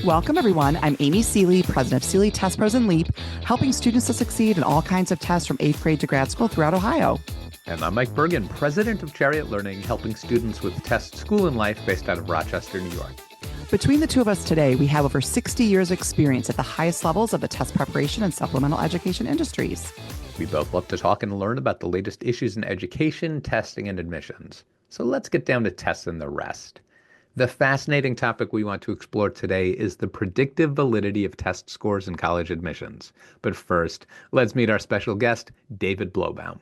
Welcome, everyone. I'm Amy Seeley, president of Seeley Test Pros and LEAP, helping students to succeed in all kinds of tests from 8th grade to grad school throughout Ohio. And I'm Mike Bergen, president of Chariot Learning, helping students with test school and life based out of Rochester, New York. Between the two of us today, we have over 60 years of experience at the highest levels of the test preparation and supplemental education industries. We both love to talk and learn about the latest issues in education, testing, and admissions. So let's get down to tests and the rest. The fascinating topic we want to explore today is the predictive validity of test scores in college admissions. But first, let's meet our special guest, David Blobaum.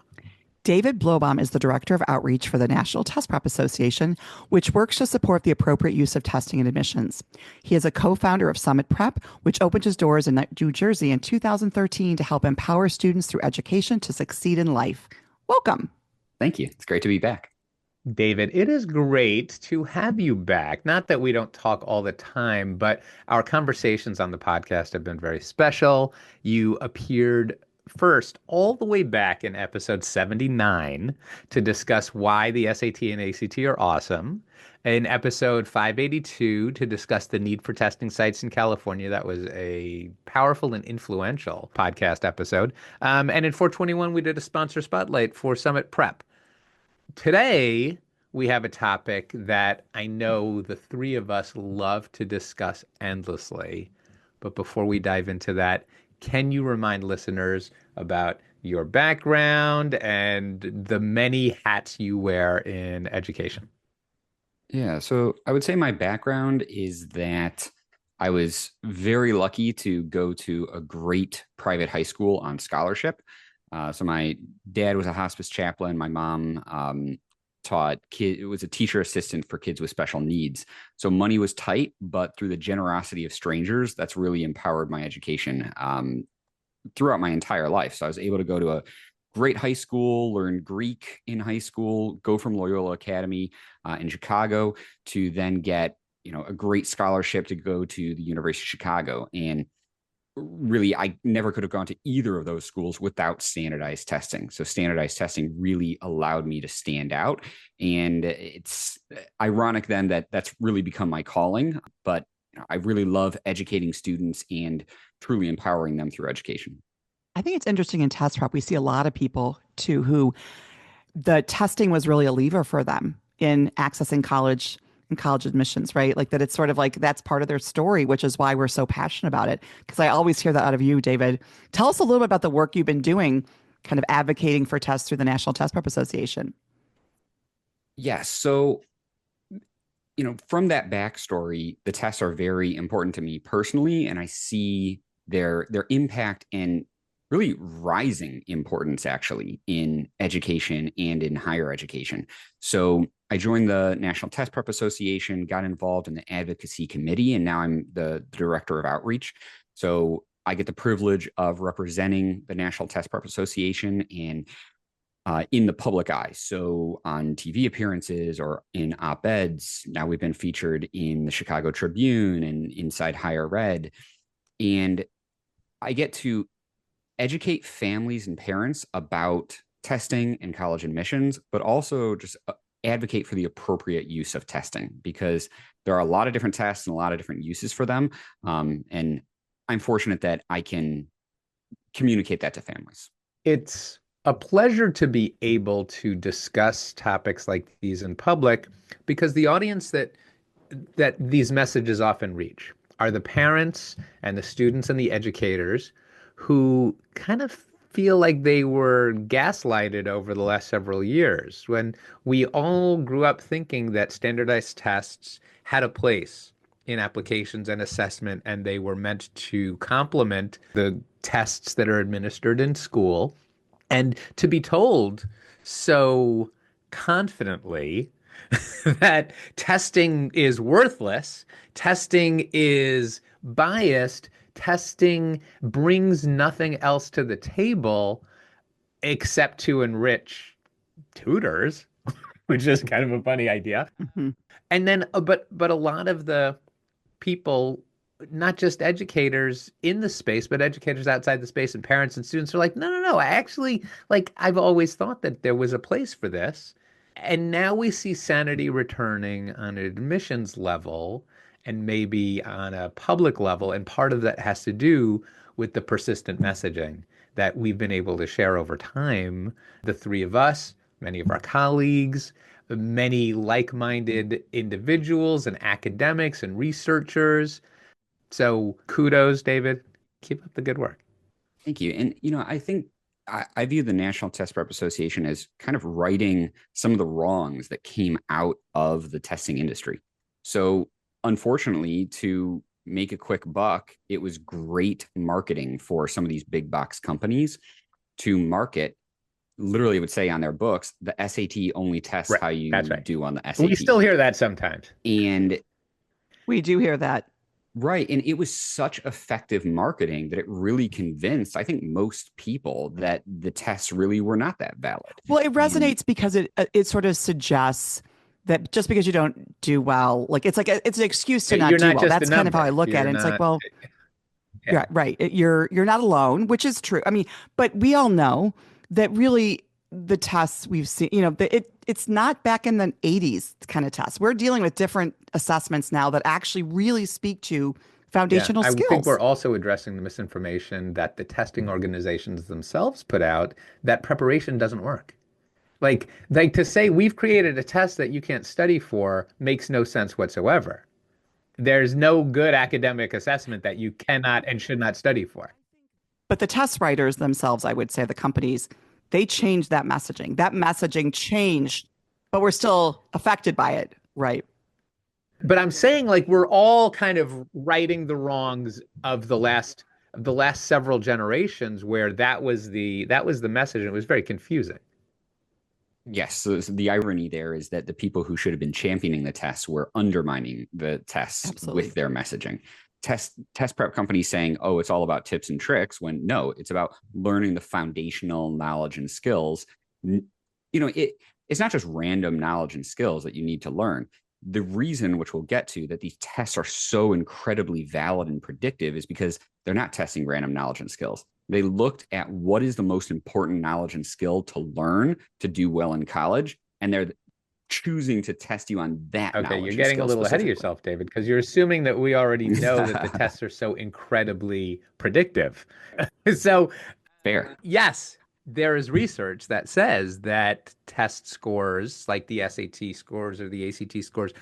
David Blobaum is the Director of Outreach for the National Test Prep Association, which works to support the appropriate use of testing and admissions. He is a co-founder of Summit Prep, which opened its doors in New Jersey in 2013 to help empower students through education to succeed in life. Welcome. Thank you. It's great to be back. David, it is great to have you back. Not that we don't talk all the time, but our conversations on the podcast have been very special. You appeared first all the way back in episode 79 to discuss why the SAT and ACT are awesome. In episode 582 to discuss the need for testing sites in California. That was a powerful and influential podcast episode. And in 421, we did a sponsor spotlight for Summit Prep. Today, we have a topic that I know the three of us love to discuss endlessly. But before we dive into that, can you remind listeners about your background and the many hats you wear in education? Yeah, so I would say my background is that I was very lucky to go to a great private high school on scholarship. So my dad was a hospice chaplain. My mom taught kids, was a teacher assistant for kids with special needs. So money was tight, but through the generosity of strangers, that's really empowered my education throughout my entire life. So I was able to go to a great high school, learn Greek in high school, go from Loyola Academy in Chicago to then get, a great scholarship to go to the University of Chicago. And really, I never could have gone to either of those schools without standardized testing. So standardized testing really allowed me to stand out. And it's ironic then that that's really become my calling. But I really love educating students and truly empowering them through education. I think it's interesting in test prep. We see a lot of people, too, who the testing was really a lever for them in accessing college and college admissions, right? Like that it's sort of like that's part of their story, which is why we're so passionate about it. Because I always hear that out of you, David. Tell us a little bit about the work you've been doing, kind of advocating for tests through the National Test Prep Association. Yes. So, from that backstory, the tests are very important to me personally, and I see their impact and really rising importance actually in education and in higher education. So I joined the National Test Prep Association, got involved in the advocacy committee, and now I'm the director of outreach. So I get the privilege of representing the National Test Prep Association and in the public eye. So on TV appearances or in op-eds. Now we've been featured in the Chicago Tribune and Inside Higher Ed. And I get to educate families and parents about testing and college admissions, but also just advocate for the appropriate use of testing, because there are a lot of different tests and a lot of different uses for them. And I'm fortunate that I can communicate that to families. It's a pleasure to be able to discuss topics like these in public, because the audience that these messages often reach are the parents and the students and the educators who kind of feel like they were gaslighted over the last several years, when we all grew up thinking that standardized tests had a place in applications and assessment, and they were meant to complement the tests that are administered in school. And to be told so confidently that testing is worthless, testing is biased, testing brings nothing else to the table except to enrich tutors, which is kind of a funny idea. Mm-hmm. And then, but a lot of the people, not just educators in the space, but educators outside the space and parents and students are like, no. I actually, I've always thought that there was a place for this. And now we see sanity returning on an admissions level. and maybe on a public level. And part of that has to do with the persistent messaging that we've been able to share over time, the three of us, many of our colleagues, many like-minded individuals and academics and researchers. So kudos, David. Keep up the good work. Thank you. And, I think I view the National Test Prep Association as kind of righting some of the wrongs that came out of the testing industry. So, unfortunately, to make a quick buck, it was great marketing for some of these big box companies to market. Literally, would say on their books, the SAT only tests Right. how you That's right. do on the SAT. We still hear that sometimes. And We do hear that. right. And it was such effective marketing that it really convinced, I think, most people that the tests really were not that valid. Well, it resonates because it sort of suggests that just because you don't do well, like it's an excuse to not You're do not well. just a That's kind of how I number. look at it. You're It's like, not. well, Yeah. yeah, right. You're not alone, which is true. I mean, but we all know that really the tests we've seen, it's not back in the 80s kind of tests. We're dealing with different assessments now that actually really speak to Yeah, foundational I think skills. we're also addressing the misinformation that the testing organizations themselves put out that preparation doesn't work. Like to say we've created a test that you can't study for makes no sense whatsoever. There's no good academic assessment that you cannot and should not study for. But the test writers themselves, I would say, the companies, they changed that messaging. That messaging changed, but we're still affected by it, right? But I'm saying like we're all kind of righting the wrongs of the last several generations where that was the message and it was very confusing. Yes. So the irony there is that the people who should have been championing the tests were undermining the tests Absolutely. with their messaging. Test prep companies saying, oh, it's all about tips and tricks, when no, it's about learning the foundational knowledge and skills. It's not just random knowledge and skills that you need to learn. The reason, which we'll get to, that these tests are so incredibly valid and predictive is because they're not testing random knowledge and skills. They looked at what is the most important knowledge and skill to learn to do well in college, and they're choosing to test you on that Okay, knowledge you're and getting a skill little ahead of specifically. yourself, David, because you're assuming that we already know that the tests are so incredibly predictive. So, Fair. yes, there is research that says that test scores, like the SAT scores or the ACT scores,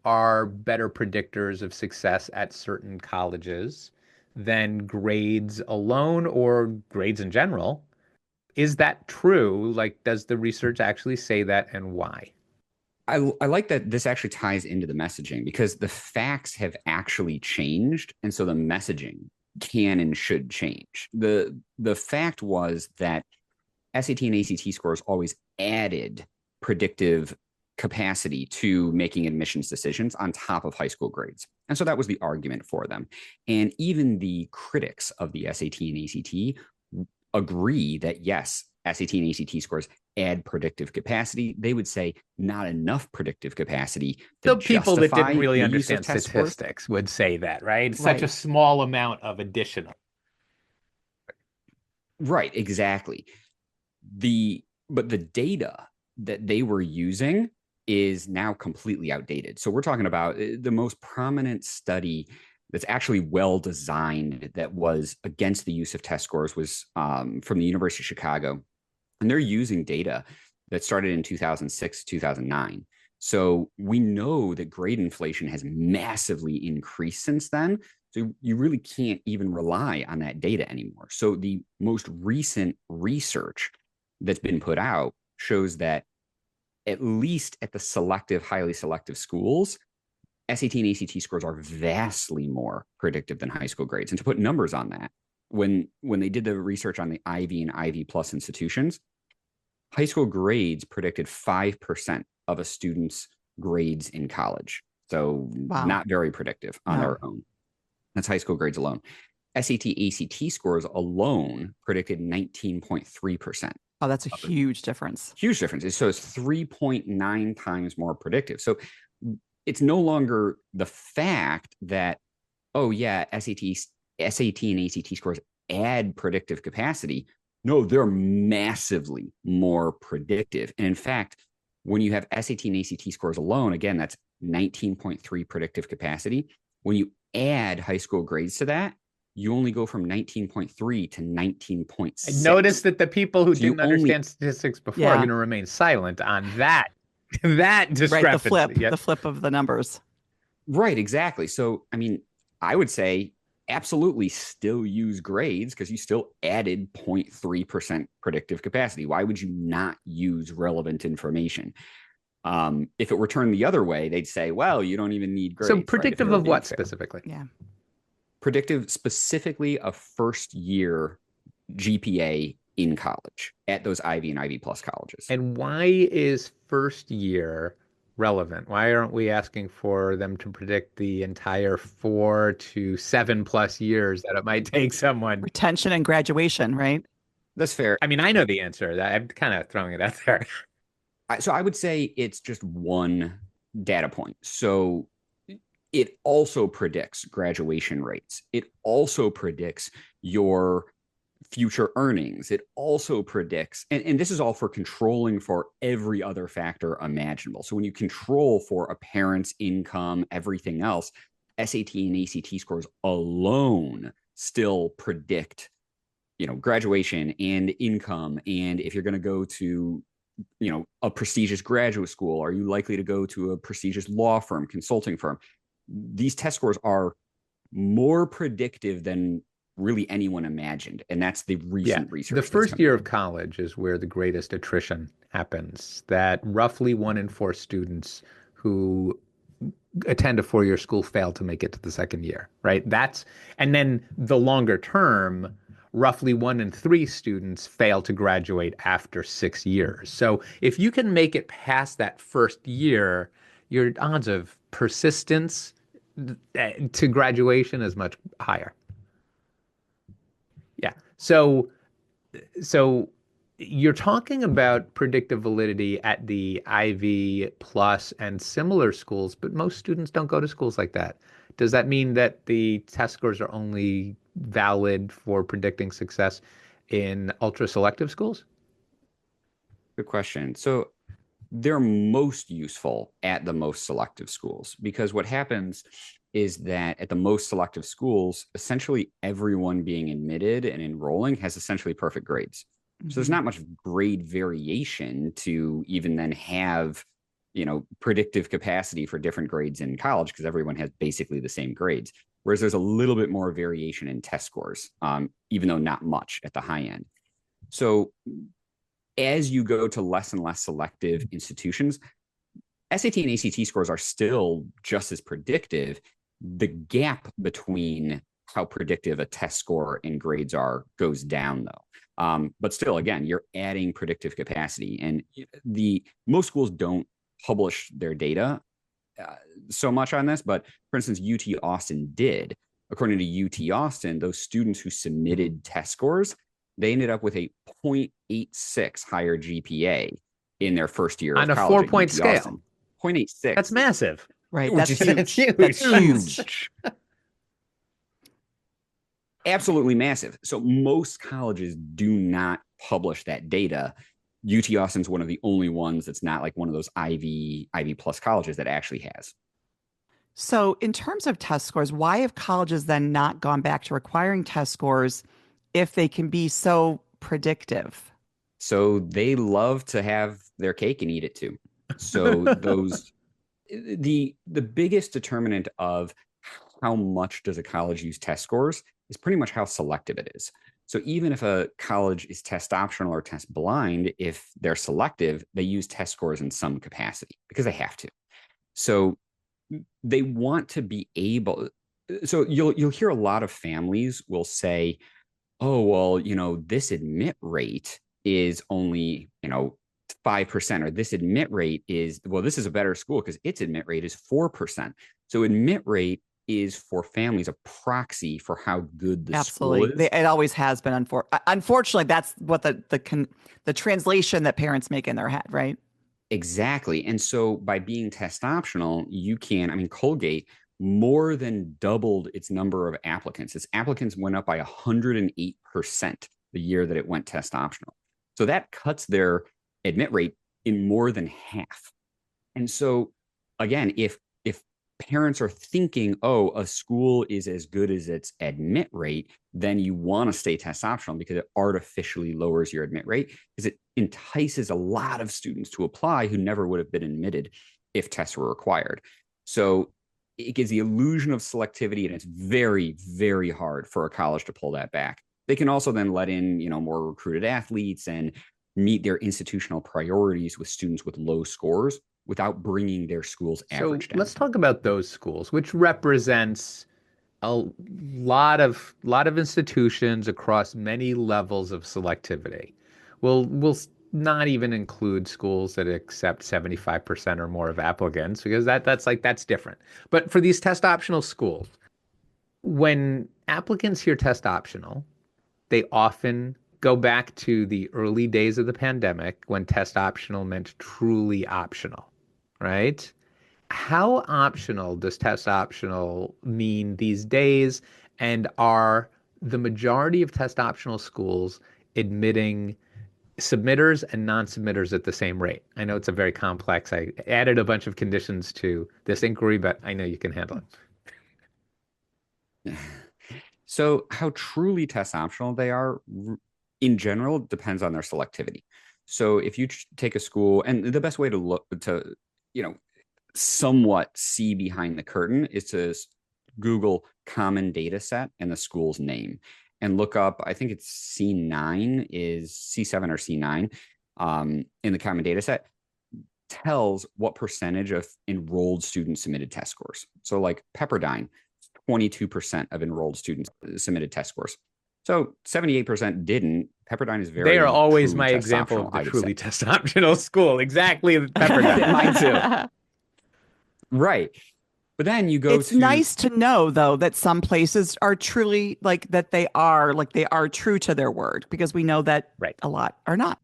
are better predictors of success at certain colleges than grades alone or grades in general. Is that true? Like, does the research actually say that and why? I like that this actually ties into the messaging because the facts have actually changed. And so the messaging can and should change. The fact was that SAT and ACT scores always added predictive capacity to making admissions decisions on top of high school grades. And so that was the argument for them. And even the critics of the SAT and ACT agree that yes, SAT and ACT scores add predictive capacity. They would say not enough predictive capacity to So people that justify didn't really the use of understand test scores. statistics would say that, right? Such a Right. small amount of additional. Right, exactly. But the data that they were using is now completely outdated. So we're talking about the most prominent study that's actually well designed that was against the use of test scores was from the University of Chicago, and they're using data that started in 2006, 2009. So we know that grade inflation has massively increased since then. So you really can't even rely on that data anymore. So the most recent research that's been put out shows that at least at the selective, highly selective schools, SAT and ACT scores are vastly more predictive than high school grades. And to put numbers on that, when they did the research on the Ivy and Ivy Plus institutions, high school grades predicted 5% of a student's grades in college. So Wow. not very predictive on No. their own. That's high school grades alone. SAT, ACT scores alone predicted 19.3%. Oh, that's a huge difference. Huge difference. So it's 3.9 times more predictive. So it's no longer the fact that, oh yeah, SAT and ACT scores add predictive capacity. No, they're massively more predictive. And in fact, when you have SAT and ACT scores alone, again, that's 19.3 predictive capacity. When you add high school grades to that, you only go from 19.3 to 19.6. I noticed that the people who So you didn't only, understand statistics before are Yeah. going to remain silent on that that Right. discrepancy. The flip of the numbers. right, exactly. So, I mean, I would say absolutely still use grades because you still added 0.3% predictive capacity. Why would you not use relevant information? If it were turned the other way, they'd say, well, you don't even need So grades, right? If they predictive were of being what fair. specifically? Yeah. Predictive specifically of first year GPA in college at those Ivy and Ivy Plus colleges. And why is first year relevant? Why aren't we asking for them to predict the entire 4 to 7+ years that it might take someone? Retention and graduation, right? That's fair. I mean, I know the answer. I'm kind of throwing it out there. So I would say it's just one data point. So it also predicts graduation rates. It also predicts your future earnings. It also predicts, and this is all for controlling for every other factor imaginable. So when you control for a parent's income, everything else, SAT and ACT scores alone still predict, graduation and income. And if you're going to go to, a prestigious graduate school, are you likely to go to a prestigious law firm, consulting firm? These test scores are more predictive than really anyone imagined. And that's the recent research. The first year of college is where the greatest attrition happens. That roughly 1 in 4 students who attend a 4-year school fail to make it to the second year, right? And then the longer term, roughly 1 in 3 students fail to graduate after 6 years. So if you can make it past that first year, your odds of persistence to graduation is much higher. Yeah. So you're talking about predictive validity at the Ivy Plus and similar schools, but most students don't go to schools like that. Does that mean that the test scores are only valid for predicting success in ultra selective schools? Good question. So they're most useful at the most selective schools because what happens is that at the most selective schools, essentially everyone being admitted and enrolling has essentially perfect grades. So there's not much grade variation to even then have, predictive capacity for different grades in college because everyone has basically the same grades. Whereas there's a little bit more variation in test scores, even though not much at the high end. So as you go to less and less selective institutions, SAT and ACT scores are still just as predictive. The gap between how predictive a test score and grades are goes down, though. But still, again, you're adding predictive capacity, and most schools don't publish their data so much on this. But for instance, UT Austin did. According to UT Austin, those students who submitted test scores, they ended up with a 0.86 higher GPA in their first year On of a college 4-point at UT scale. Austin. 0.86. That's massive. Right. Which That's is huge. That's huge. That's huge. Absolutely massive. So most colleges do not publish that data. UT Austin's one of the only ones that's not like one of those Ivy Plus colleges that actually has. So, in terms of test scores, why have colleges then not gone back to requiring test scores if they can be so predictive? So they love to have their cake and eat it too. So the biggest determinant of how much does a college use test scores is pretty much how selective it is. So even if a college is test optional or test blind, if they're selective, they use test scores in some capacity because they have to. So they want to be able. So you'll hear a lot of families will say, "Oh, well, this admit rate is only 5%, or this admit rate is this is a better school because its admit rate is 4%." So admit rate is for families a proxy for how good the school is. It always has been. Unfortunately, that's what the translation that parents make in their head, right? Exactly. And so by being test optional, Colgate more than doubled its number of applicants. Its applicants went up by 108% the year that it went test optional. So that cuts their admit rate in more than half. And so again, if parents are thinking, oh, a school is as good as its admit rate, then you want to stay test optional because it artificially lowers your admit rate because it entices a lot of students to apply who never would have been admitted if tests were required. So it gives the illusion of selectivity, and it's very, very hard for a college to pull that back. They can also then let in, more recruited athletes and meet their institutional priorities with students with low scores without bringing their school's So average down. let's talk about those schools, which represents a lot of institutions across many levels of selectivity. We'll not even include schools that accept 75% or more of applicants because that's different. But for these test optional schools, when applicants hear test optional, they often go back to the early days of the pandemic when test optional meant truly optional, right? How optional does test optional mean these days? And are the majority of test optional schools admitting submitters and non-submitters at the same rate? I know it's a very complex. I added a bunch of conditions to this inquiry, but I know you can handle it. So how truly test optional they are in general depends on their selectivity. So if you take a school, and the best way to look to, somewhat see behind the curtain is to Google common data set and the school's name and look up, I think it's C9 is C7 or C9 in the common data set tells what percentage of enrolled students submitted test scores. So like Pepperdine, 22% of enrolled students submitted test scores. So 78% didn't. Pepperdine is very. They are always truly my test example optional, of the I would truly say. test optional school. Exactly, Pepperdine. Mine too. Right. But then you go It's to nice to know though that some places are truly they are true to their word, because we know that Right. a lot are not.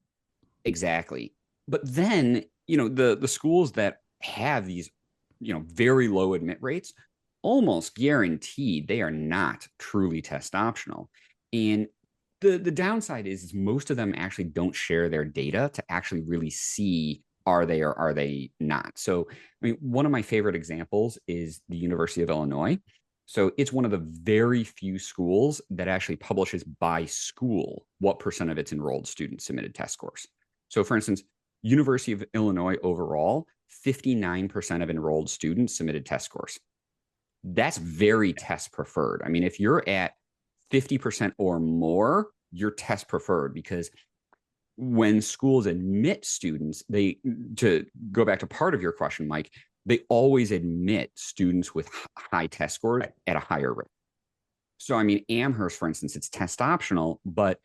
exactly. But then, the schools that have these, very low admit rates, almost guaranteed they are not truly test optional. And the downside is most of them actually don't share their data to actually really see are they or are they not. So, I mean, one of my favorite examples is the University of Illinois. So it's one of the very few schools that actually publishes by school what percent of its enrolled students submitted test scores. So for instance, University of Illinois overall, 59% of enrolled students submitted test scores. That's very test preferred. I mean, if you're at 50% or more, you're test preferred because when schools admit students, to go back to part of your question, Mike, they always admit students with high test scores at a higher rate. So, I mean, Amherst, for instance, it's test optional, but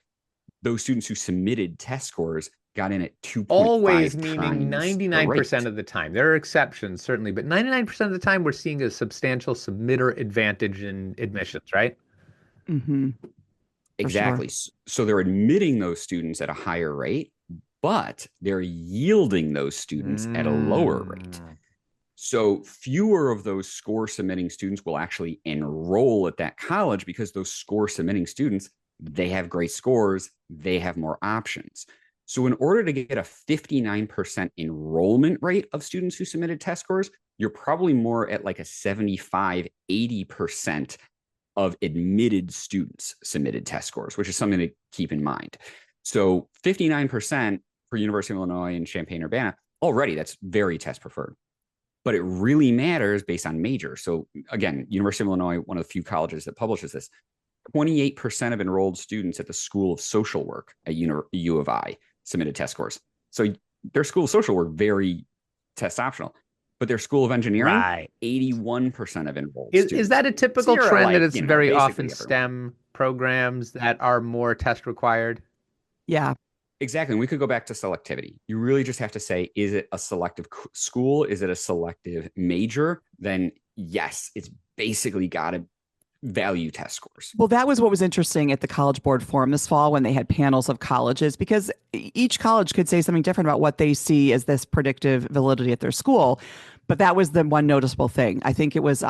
those students who submitted test scores got in at 2.5 Always times meaning the 99% rate. of the time. There are exceptions, certainly, but 99% of the time we're seeing a substantial submitter advantage in admissions, right? Mm-hmm. Exactly. So they're admitting those students at a higher rate, but they're yielding those students at a lower rate. So fewer of those score submitting students will actually enroll at that college because those score submitting students, they have great scores, they have more options. So in order to get a 59% enrollment rate of students who submitted test scores, you're probably more at like a 75, 80% of admitted students submitted test scores, which is something to keep in mind. So 59% for University of Illinois and Champaign-Urbana, already that's very test preferred. But it really matters based on major. So again, University of Illinois, one of the few colleges that publishes this, 28% of enrolled students at the School of Social Work at U of I submitted test scores. So their School of Social Work, very test optional. But their School of Engineering, Right. 81% of enrolled students. Is that a typical So trend like, that it's very often everyone. STEM programs that are more test required? Yeah. Exactly. And we could go back to selectivity. You really just have to say, is it a selective school? Is it a selective major? Then yes, it's basically got to value test scores. Well, that was what was interesting at the College Board Forum this fall when they had panels of colleges, because each college could say something different about what they see as this predictive validity at their school. But that was the one noticeable thing. I think it was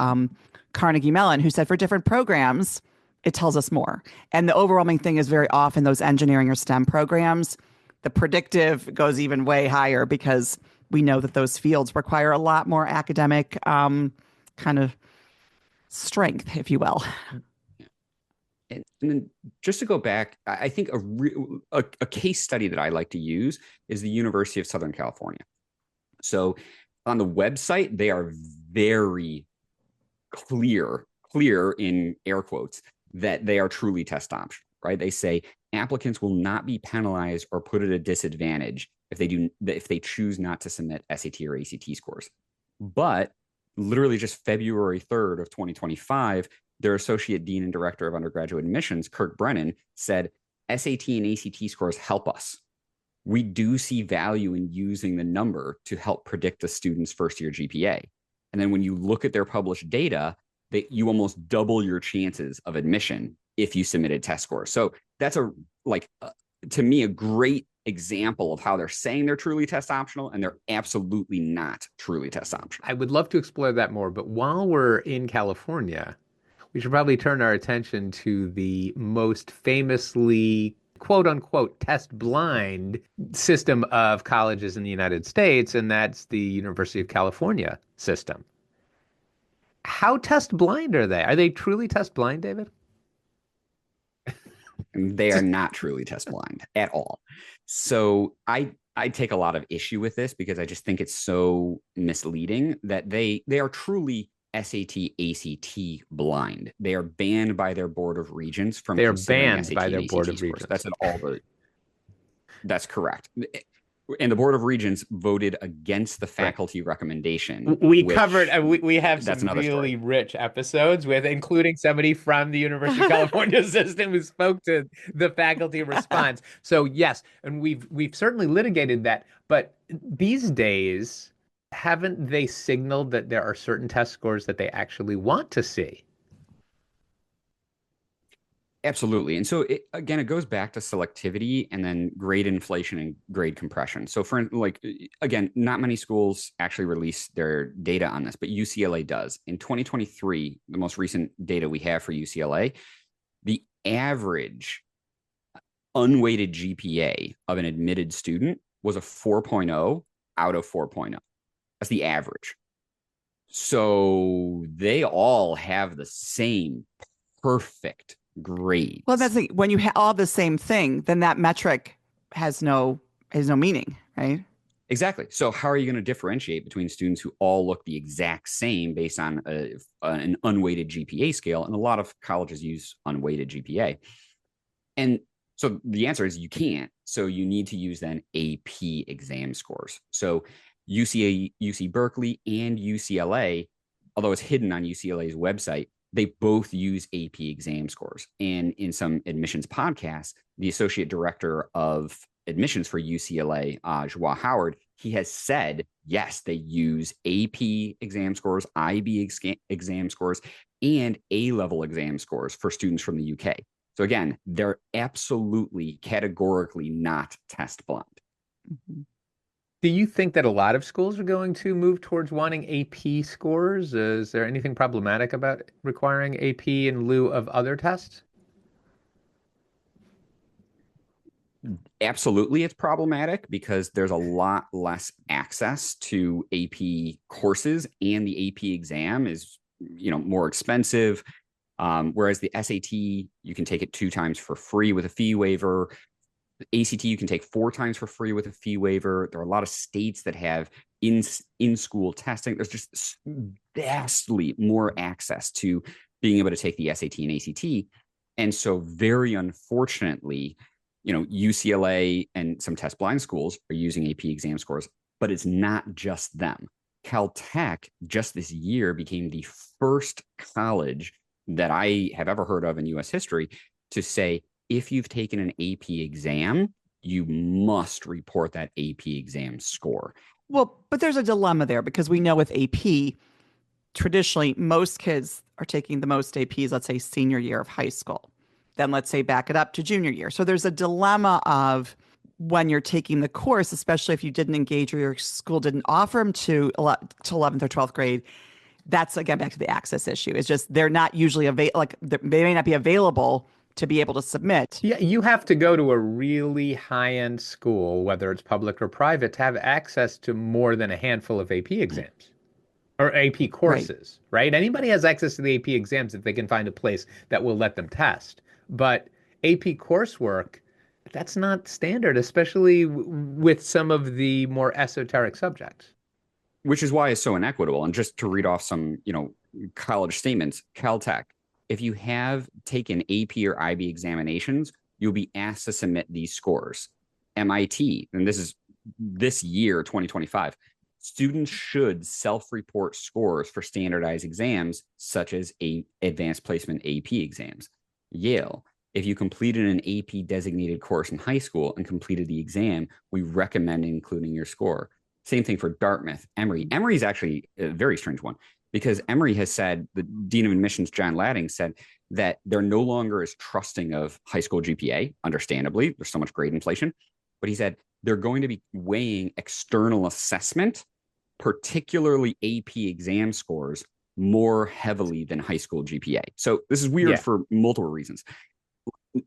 Carnegie Mellon who said for different programs, it tells us more. And the overwhelming thing is very often those engineering or STEM programs, the predictive goes even way higher because we know that those fields require a lot more academic kind of strength, if you will. And then just to go back, I think a case study that I like to use is the University of Southern California. So on the website, they are very clear in air quotes, that they are truly test optional, right? They say applicants will not be penalized or put at a disadvantage if they choose not to submit SAT or ACT scores. But literally just February 3rd of 2025, their associate dean and director of undergraduate admissions, Kirk Brennan, said SAT and ACT scores help us. We do see value in using the number to help predict a student's first year GPA. And then when you look at their published data, you almost double your chances of admission if you submitted test scores. So that's to me, a great example of how they're saying they're truly test optional and they're absolutely not truly test optional. I would love to explore that more, but while we're in California, we should probably turn our attention to the most famously quote unquote test blind system of colleges in the United States, and that's the University of California system. How test blind are they? Are they truly test blind, David? They are not truly test blind at all. So I take a lot of issue with this because I just think it's so misleading that they are truly SAT, ACT blind. They are banned by their board of regents from They are considering banned SAT by their and board ACT of scores. regents. That's correct. And the board of regents voted against the faculty recommendation. We covered. We have that's some another really story. rich episodes with, including somebody from the University of California system who spoke to the faculty response. So yes, and we've certainly litigated that. But these days, haven't they signaled that there are certain test scores that they actually want to see? Absolutely. And so it goes back to selectivity and then grade inflation and grade compression. So again, not many schools actually release their data on this, but UCLA does. In 2023, the most recent data we have for UCLA, the average unweighted GPA of an admitted student was a 4.0 out of 4.0. That's the average. So they all have the same perfect grades. Well, that's when you have all the same thing, then that metric has no meaning, right? Exactly. So how are you going to differentiate between students who all look the exact same based on an unweighted GPA scale? And a lot of colleges use unweighted GPA. And so the answer is you can't. So you need to use then AP exam scores. So UC Berkeley and UCLA, although it's hidden on UCLA's website, they both use AP exam scores. And in some admissions podcasts, the associate director of admissions for UCLA, Joa Howard, he has said, yes, they use AP exam scores, IB exam scores, and A-level exam scores for students from the UK. So again, they're absolutely categorically not test blind. Mm-hmm. Do you think that a lot of schools are going to move towards wanting AP scores? Is there anything problematic about requiring AP in lieu of other tests? Absolutely, it's problematic because there's a lot less access to AP courses, and the AP exam is, more expensive. Whereas the SAT, you can take it 2 times for free with a fee waiver. ACT you can take 4 times for free with a fee waiver. There are a lot of states that have in-school testing. There's just vastly more access to being able to take the SAT and ACT. And so very unfortunately, UCLA and some test blind schools are using AP exam scores, but it's not just them. Caltech just this year became the first college that I have ever heard of in US history to say, if you've taken an AP exam, you must report that AP exam score. Well, but there's a dilemma there because we know with AP, traditionally, most kids are taking the most APs, let's say senior year of high school. Then let's say back it up to junior year. So there's a dilemma of when you're taking the course, especially if you didn't engage or your school didn't offer them to 11th or 12th grade. That's again back to the access issue. It's just they're not usually they may not be available to be able to submit. Yeah, you have to go to a really high-end school, whether it's public or private, to have access to more than a handful of AP exams. or AP Right. courses, right? Anybody has access to the AP exams if they can find a place that will let them test. But AP coursework, that's not standard, especially with some of the more esoteric subjects. Which is why it's so inequitable. And just to read off some, college statements, Caltech, if you have taken AP or IB examinations, you'll be asked to submit these scores. MIT, and this is this year, 2025, students should self-report scores for standardized exams, such as advanced placement AP exams. Yale, if you completed an AP designated course in high school and completed the exam, we recommend including your score. Same thing for Dartmouth. Emory. Emory is actually a very strange one because Emory has said, the Dean of Admissions, John Ladding, said that they're no longer as trusting of high school GPA, understandably. There's so much grade inflation. But he said they're going to be weighing external assessment, particularly AP exam scores, more heavily than high school GPA. So this is weird for multiple reasons.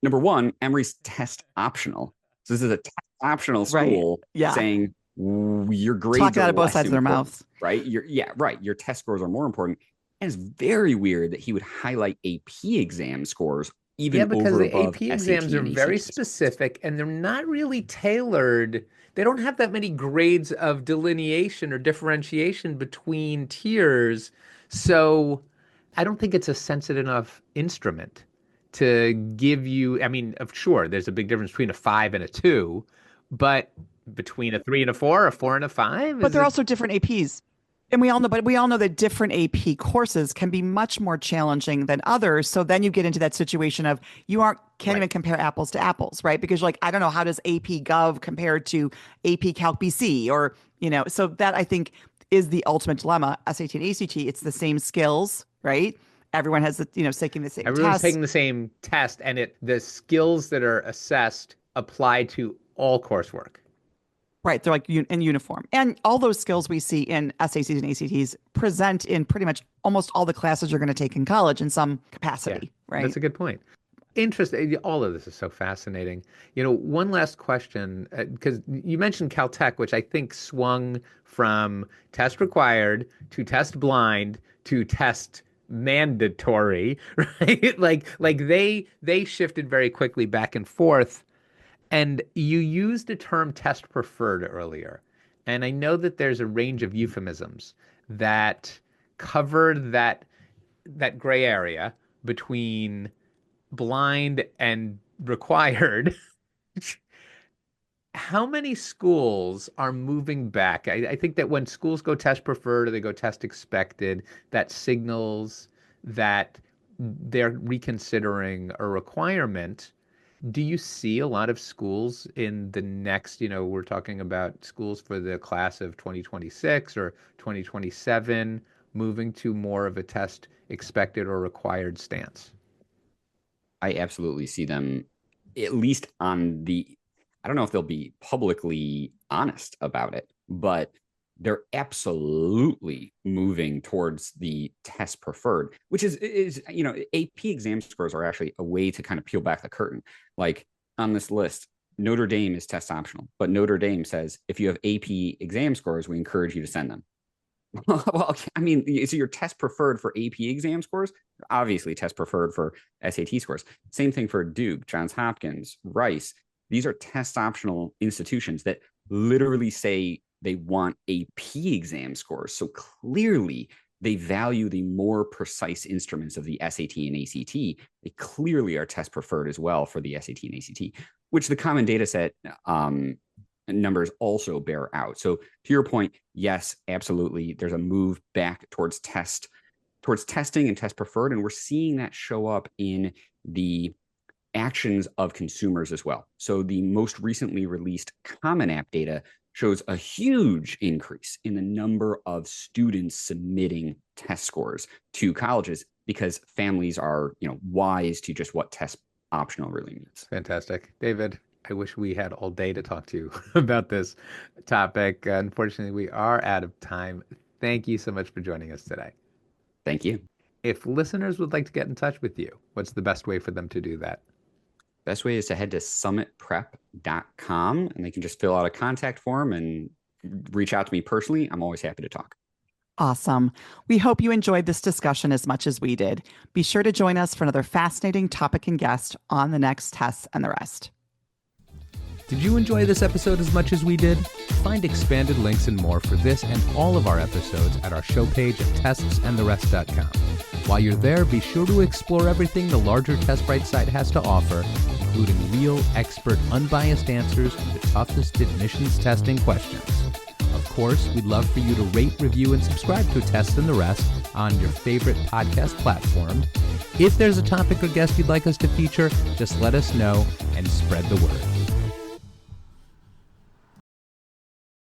Number one, Emory's test optional. So this is a test optional school saying your grades talking are out of both less sides of their important, mouths, right? Your test scores are more important. And it's very weird that he would highlight AP exam scores even because over the above AP SAT exams are and very ACT. specific and they're not really tailored. They don't have that many grades of delineation or differentiation between tiers. So I don't think it's a sensitive enough instrument to give you. I mean, sure, there's a big difference between a 5 and a 2, but between a 3 and a 4, a 4 and a 5, but is they're it? also different APs. And we all know that different AP courses can be much more challenging than others. So then you get into that situation of can't even compare apples to apples, right? Because you're like, I don't know, how does AP Gov compare to AP Calc BC or, so that I think is the ultimate dilemma. SAT and ACT, it's the same skills, right? Everyone has taking the same Everyone's tests. taking the same test, and the skills that are assessed apply to all coursework. Right. They're like in uniform. And all those skills we see in SATs and ACTs present in pretty much almost all the classes you're going to take in college in some Yeah, capacity. Right. that's a good point. Interesting. All of this is so fascinating. One last question, because you mentioned Caltech, which I think swung from test required to test blind to test mandatory, right? Like they shifted very quickly back and forth. And you used the term test preferred earlier. And I know that there's a range of euphemisms that cover that gray area between blind and required. How many schools are moving back? I think that when schools go test preferred or they go test expected, that signals that they're reconsidering a requirement. Do you see a lot of schools in the next, we're talking about schools for the class of 2026 or 2027 moving to more of a test expected or required stance? I absolutely see them, at least I don't know if they'll be publicly honest about it, but they're absolutely moving towards the test preferred, which is AP exam scores are actually a way to kind of peel back the curtain. Like on this list, Notre Dame is test optional, but Notre Dame says if you have AP exam scores, we encourage you to send them. Well, I mean, so your test preferred for AP exam scores, obviously test preferred for SAT scores. Same thing for Duke, Johns Hopkins, Rice. These are test optional institutions that literally say they want AP exam scores. So clearly they value the more precise instruments of the SAT and ACT. They clearly are test preferred as well for the SAT and ACT, which the common data set numbers also bear out. So to your point, yes, absolutely. There's a move back towards testing and test preferred. And we're seeing that show up in the actions of consumers as well. So the most recently released Common App data shows a huge increase in the number of students submitting test scores to colleges because families are, wise to just what test optional really means. Fantastic. David, I wish we had all day to talk to you about this topic. Unfortunately, we are out of time. Thank you so much for joining us today. Thank you. If listeners would like to get in touch with you, what's the best way for them to do that? Best way is to head to summitprep.com and they can just fill out a contact form and reach out to me personally. I'm always happy to talk. Awesome. We hope you enjoyed this discussion as much as we did. Be sure to join us for another fascinating topic and guest on the next Tests and the Rest. Did you enjoy this episode as much as we did? Find expanded links and more for this and all of our episodes at our show page at testsandtherest.com. While you're there, be sure to explore everything the larger TestBright site has to offer, including real, expert, unbiased answers to the toughest admissions testing questions. Of course, we'd love for you to rate, review, and subscribe to Tests and the Rest on your favorite podcast platform. If there's a topic or guest you'd like us to feature, just let us know and spread the word.